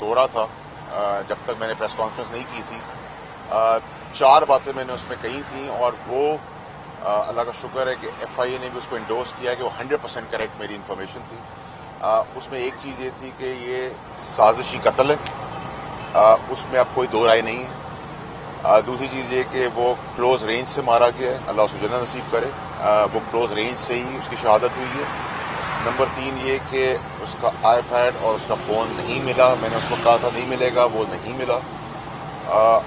سو رہا تھا جب تک میں نے پریس کانفرنس نہیں کی تھی. 4 باتیں میں نے اس میں کہی تھیں اور وہ اللہ کا شکر ہے کہ ایف آئی اے نے بھی اس کو انڈورس کیا کہ وہ 100% کریکٹ میری انفارمیشن تھی. اس میں ایک چیز یہ تھی کہ یہ سازشی قتل ہے, اس میں اب کوئی دو رائے نہیں ہے. دوسری چیز یہ کہ وہ کلوز رینج سے مارا گیا ہے, اللہ اس کو جنت نصیب کرے. وہ کلوز رینج سے ہی اس کی شہادت ہوئی ہے. نمبر 3 یہ کہ اس کا آئی پیڈ اور اس کا فون نہیں ملا, میں نے اس کو کہا تھا نہیں ملے گا, وہ نہیں ملا.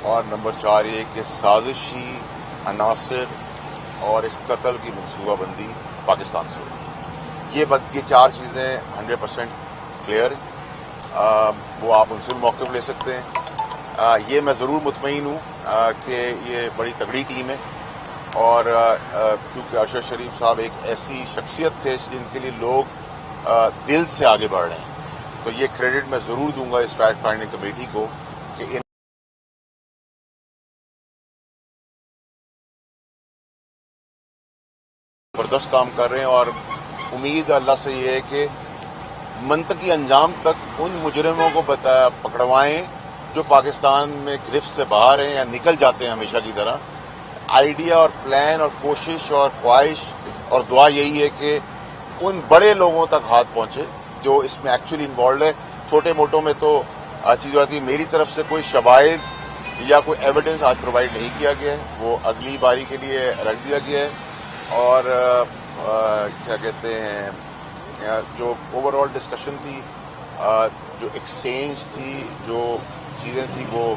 اور نمبر 4 یہ کہ سازشی عناصر اور اس قتل کی منصوبہ بندی پاکستان سے ہوئی. یہ 4 چیزیں 100% کلیئر ہیں. وہ آپ ان سے بھی موقف لے سکتے ہیں. یہ میں ضرور مطمئن ہوں کہ یہ بڑی تگڑی ٹیم ہے, اور کیونکہ ارشد شریف صاحب ایک ایسی شخصیت تھے جن کے لیے لوگ دل سے آگے بڑھ رہے ہیں, تو یہ کریڈٹ میں ضرور دوں گا اس فیکٹ فائنڈنگ کمیٹی کو کہ ان زبردست کام کر رہے ہیں. اور امید اللہ سے یہ ہے کہ منطقی انجام تک ان مجرموں کو پکڑوائیں جو پاکستان میں گرفت سے باہر ہیں یا نکل جاتے ہیں ہمیشہ کی طرح. آئیڈیا اور پلان اور کوشش اور خواہش اور دعا یہی ہے کہ ان بڑے لوگوں تک ہاتھ پہنچے جو اس میں ایکچولی انوالوڈ ہے. چھوٹے موٹوں میں تو چیز ہوتی ہے. میری طرف سے کوئی شواہد یا کوئی ایویڈنس آج پرووائڈ نہیں کیا گیا ہے, وہ اگلی باری کے لیے رکھ دیا گیا ہے. اور کیا کہتے ہیں, جو اوور آل ڈسکشن تھی, جو ایکسچینج تھی, جو چیزیں تھیں, وہ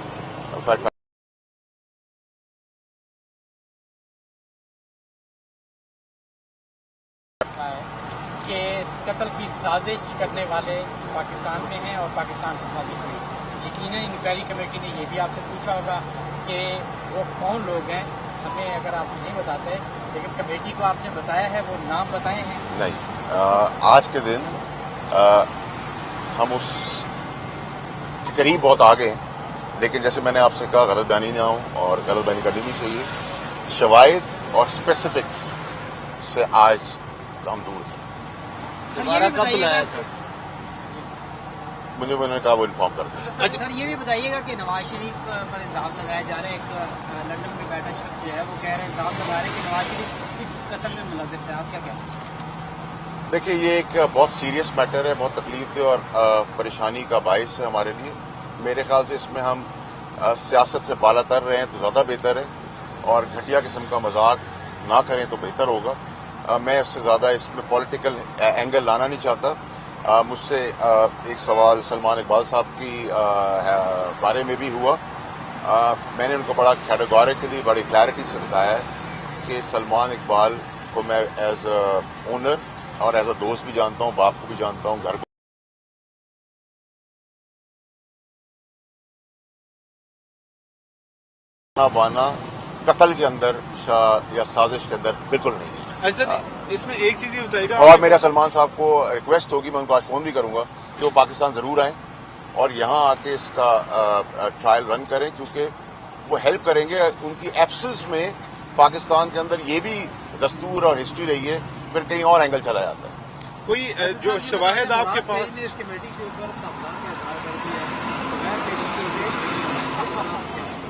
کہ اس قتل کی سازش کرنے والے پاکستان میں ہیں اور پاکستان کو سازش ہوئی. یقیناً انکوائری کمیٹی نے یہ بھی آپ سے پوچھا ہوگا کہ وہ کون لوگ ہیں. ہمیں اگر آپ نہیں بتاتے, لیکن کمیٹی کو آپ نے بتایا ہے, وہ نام بتائے ہیں؟ نہیں, آج کے دن ہم اس کے قریب بہت آگے ہیں, لیکن جیسے میں نے آپ سے کہا غلط بیانی نہ ہو اور غلط بیانی کرنی بھی چاہیے. شواہد اور اسپیسیفکس سے آج ہم دور تھے. دوبارہ کب بلایا سر؟ مجھے انہوں نے کہا وہ انفارم کر دیں. سر یہ بھی بتائیے گا کہ نواز شریف پر الزام لگائے جا رہے ہیں. ایک لندن میں بیٹھا شخص جو ہے وہ کہہ رہے ہیں, الزام لگا رہے ہیں کہ نواز شریف اس قتل میں ملوث ہے. آپ کیا کہتے ہیں؟ دیکھیے, یہ ایک بہت سیریس میٹر ہے, بہت تکلیف دہ اور پریشانی کا باعث ہے ہمارے لیے. میرے خیال سے اس میں ہم سیاست سے بالا تر رہے ہیں تو زیادہ بہتر ہے, اور گھٹیا قسم کا مذاق نہ کریں تو بہتر ہوگا. میں اس سے زیادہ اس میں پولیٹیکل اینگل لانا نہیں چاہتا. مجھ سے ایک سوال سلمان اقبال صاحب کی بارے میں بھی ہوا. میں نے ان کو بڑا کیٹیگوریکلی بڑی کلیئرٹی سے بتایا ہے کہ سلمان اقبال کو میں ایز اے اونر اور ایز اے دوست بھی جانتا ہوں, باپ کو بھی جانتا ہوں, گھر کو بانا قتل کے اندر یا سازش کے اندر بالکل نہیں ہے. ایسا اس میں ایک چیز یہ بتائیے گا, اور میرا سلمان صاحب کو ریکویسٹ ہوگی, میں ان کو آج فون بھی کروں گا کہ وہ پاکستان ضرور آئیں اور یہاں آ کے اس کا ٹرائل رن کریں, کیونکہ وہ ہیلپ کریں گے. ان کی ایبسنس میں پاکستان کے اندر یہ بھی دستور اور ہسٹری رہی ہے, پھر کہیں اور اینگل چلا جاتا ہے. کوئی جو شواہد آپ کے پاس اس کمیٹی کے اوپر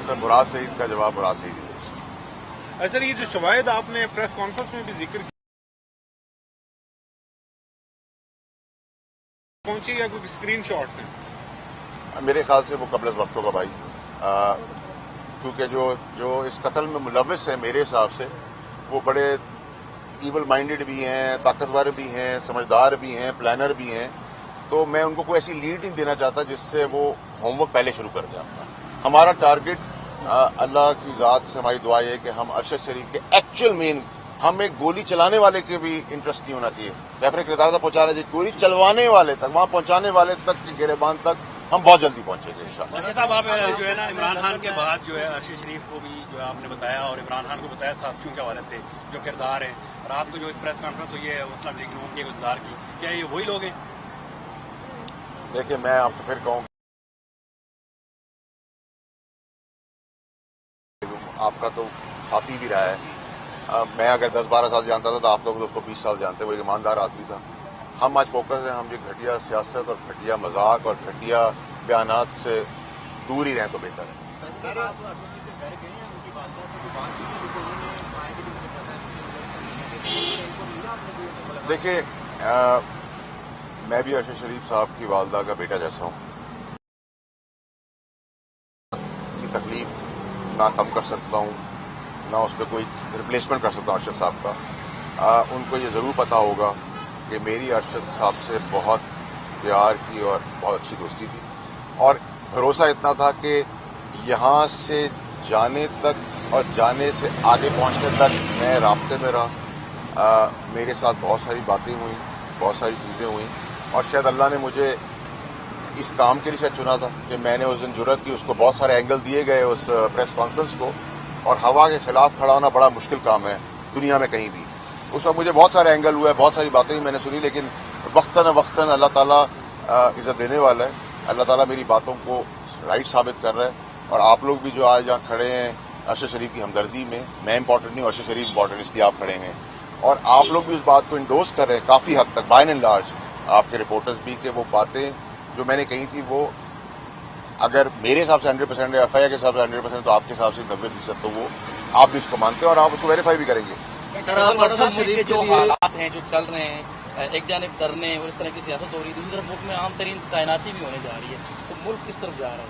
سر, مراد سعید کا جواب مراد سعید ہی دے. سر یہ جو شواہد آپ نے پریس کانفرنس میں بھی ذکر کیا, پہنچے یا کوئی اسکرین شاٹس ہیں؟ میرے خیال سے وہ قبل از وقت ہوگا بھائی, کیونکہ جو اس قتل میں ملوث ہیں میرے حساب سے وہ بڑے ایول مائنڈڈ بھی ہیں, طاقتور بھی ہیں, سمجھدار بھی ہیں, پلانر بھی ہیں. تو میں ان کو کوئی ایسی لیڈ نہیں دینا چاہتا جس سے وہ ہوم ورک پہلے شروع کر دیں. ہمارا ٹارگٹ اللہ کی ذات سے ہماری دعا یہ ہے کہ ہم ارشد شریف کے ایکچوئل مین, ہم ایک گولی چلانے والے کے بھی انٹرسٹ نہیں ہونا چاہیے, ریفر کردار تک پہنچانا چاہیے. گولی چلوانے والے تک, وہاں پہنچانے والے تک کے گریبان تک ہم بہت جلدی پہنچیں گے انشاءاللہ. ارشد صاحب, آپ جو ہے نا عمران خان کے بعد جو ہے ارشد شریف کو بھی جو ہے آپ نے بتایا اور عمران خان کو بتایا سازشوں کے حوالے سے جو کردار ہیں, رات کو جو پریس کانفرنس ہوئی ہے مسلم لیگ نون کے گزار کی, کیا یہ وہی لوگ ہیں؟ دیکھیے, میں آپ کو پھر کہوں, آپ کا تو ساتھی بھی رہا ہے. میں اگر 10-12 سال جانتا تھا تو آپ لوگ اس کو 20 سال جانتے. وہ ایک ایماندار آدمی تھا. ہم آج فوکس ہیں, ہم یہ گھٹیا سیاست اور گھٹیا مذاق اور گھٹیا بیانات سے دور ہی رہیں تو بہتر ہے. دیکھیں میں بھی ارشد شریف صاحب کی والدہ کا بیٹا جیسا ہوں. کی تکلیف نہ کم کر سکتا ہوں نہ اس پہ کوئی ریپلیسمنٹ کر سکتا ہوں ارشد صاحب کا. ان کو یہ ضرور پتا ہوگا کہ میری ارشد صاحب سے بہت پیار کی اور بہت اچھی دوستی تھی اور بھروسہ اتنا تھا کہ یہاں سے جانے تک اور جانے سے آگے پہنچنے تک میں رابطے میں رہا. میرے ساتھ بہت ساری باتیں ہوئیں, بہت ساری چیزیں ہوئیں اور شاید اللہ نے مجھے اس کام کے لیے شاید چنا تھا کہ میں نے اس دن جرأت کی. اس کو بہت سارے اینگل دیے گئے اس پریس کانفرنس کو, اور ہوا کے خلاف کھڑا ہونا بڑا مشکل کام ہے دنیا میں کہیں بھی. اس وقت مجھے بہت سارے اینگل ہوئے, بہت ساری باتیں میں نے سنی, لیکن وقتاً اللہ تعالیٰ عزت دینے والا ہے. اللہ تعالیٰ میری باتوں کو رائٹ ثابت کر رہا ہے. اور آپ لوگ بھی جو آج یہاں کھڑے ہیں ارشد شریف کی ہمدردی میں امپورٹنٹ نہیں ہوں, ارشد شریف امپورٹنٹ اس لیے آپ کھڑے ہیں. اور آپ لوگ بھی اس بات کو انڈورس کر رہے ہیں کافی حد تک, بائی اینڈ لارج آپ کے رپورٹرز بھی, کہ وہ باتیں جو میں نے کہی تھی وہ اگر میرے حساب سے 100% ہے, ایف آئی اے کے حساب سے 100%, تو آپ کے حساب سے 90%, تو وہ آپ بھی اس کو مانتے ہیں اور آپ اس کو ویریفائی بھی کریں گے. سر آپ ارشد شریف کے جو حالات ہیں جو چل رہے ہیں, ایک جانب دھرنے اور اس طرح کی سیاست ہو رہی ہے, دوسری طرف ملک میں عام ترین تعیناتی بھی ہونے جا رہی ہے, تو ملک کس طرف جا رہا ہے؟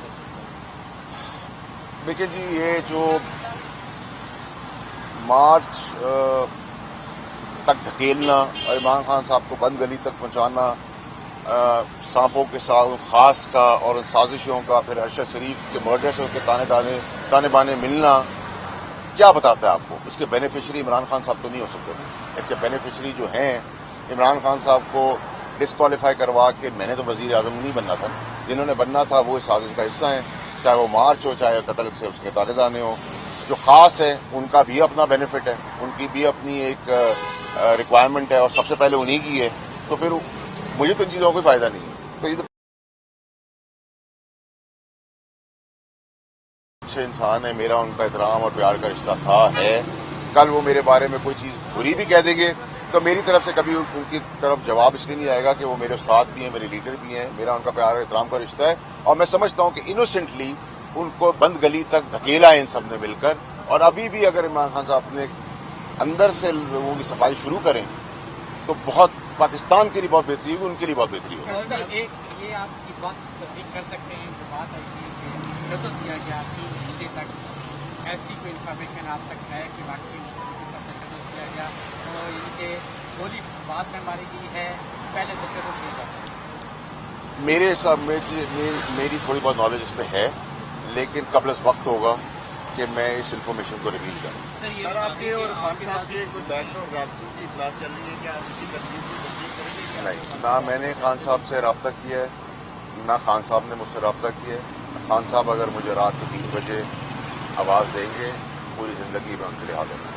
دیکھیں جی, یہ جو مارچ تک دھکیلنا اور عمران خان صاحب کو بند گلی تک پہنچانا, سانپوں کے ساتھ خاص کا اور ان سازشوں کا, پھر ارشد شریف کے مرڈر سے ان کے تانے بانے ملنا, کیا بتاتا ہے آپ کو؟ اس کے بینیفیشری عمران خان صاحب تو نہیں ہو سکتے. اس کے بینیفیشری جو ہیں عمران خان صاحب کو ڈسکوالیفائی کروا کے, میں نے تو وزیر اعظم نہیں بننا تھا, جنہوں نے بننا تھا وہ اس سازش کا حصہ ہیں, چاہے وہ مارچ ہو چاہے قتل سے اس کے تانے دانے ہو. جو خاص ہے ان کا بھی اپنا بینیفٹ ہے, ان کی بھی اپنی ایک ریکوائرمنٹ ہے اور سب سے پہلے انہی کی ہے. تو پھر مجھے تو ان چیزوں کا کوئی فائدہ نہیں ہے. تو یہ تو اچھے انسان ہے, میرا ان کا احترام اور پیار کا رشتہ تھا, ہے. کل وہ میرے بارے میں کوئی چیز بری بھی کہہ دیں گے تو میری طرف سے کبھی ان کی طرف جواب اس لیے نہیں آئے گا کہ وہ میرے استاد بھی ہیں, میرے لیڈر بھی ہیں, میرا ان کا پیار اور احترام کا رشتہ ہے. اور میں سمجھتا ہوں کہ انوسینٹلی ان کو بند گلی تک دھکیلا ہے ان سب نے مل کر. اور ابھی بھی اگر عمران خان صاحب اپنے اندر سے لوگوں کی صفائی شروع کریں تو بہت پاکستان کے لیے بہت بہتری ہوگی, ان کے لیے بہت بہتری ہوگی. ایک یہ آپ اس بات کی تصدیق کر سکتے ہیں جو بات ایسی ہے کہ رد کیا گیا 3 گھنٹے تک, ایسی کوئی انفارمیشن آپ تک ہے کہ واقعی تشدد کیا گیا اور ان کے گولی بعد میں ماری گئی ہے, پہلے تشدد کیا جاتا ہے؟ میرے حساب میں میری تھوڑی بہت نالج اس پہ ہے, لیکن قبل از وقت ہوگا کہ میں اس انفارمیشن کو ریویل کروں. سر آپ کے اور خان صاحب کے کوئی بیٹھ اور رابطوں کی اطلاع چل رہی ہے کہ آپ اسی تجویز کی تصدیق کریں گے؟ نہیں, نہ میں نے خان صاحب سے رابطہ کیا ہے, نہ خان صاحب نے مجھ سے رابطہ کیا ہے. خان صاحب اگر مجھے رات کے 3 بجے آواز دیں گے, پوری زندگی میں ان کے لیے حاضر ہوں.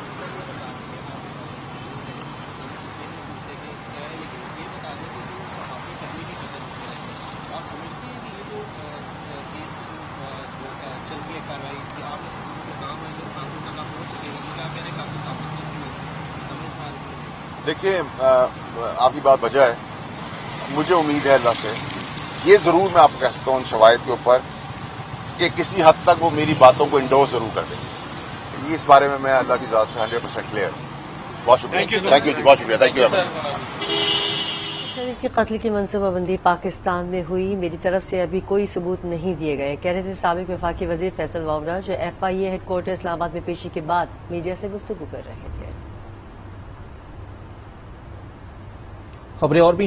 دیکھیے آپ کی بات وجہ ہے, مجھے امید ہے اللہ سے, یہ ضرور میں آپ کو کہہ سکتا ہوں ان شواہد کے اوپر کہ کسی حد تک وہ میری باتوں کو انڈورس ضرور کر دیں گے. یہ اس بارے میں اللہ کی ذات سے 100% کلیئر ہوں. بہت شکریہ, تھینک یو جی, بہت شکریہ, تھینک یو. شریف کی قتل کی منصوبہ بندی پاکستان میں ہوئی, میری طرف سے ابھی کوئی ثبوت نہیں دیے گئے, کہہ رہے تھے سابق وفاقی وزیر فیصل وابرا, جو ایف آئی اے ہیڈ کوارٹر اسلام آباد میں پیشی کے بعد میڈیا سے گفتگو کر رہے تھے. خبریں اور بھی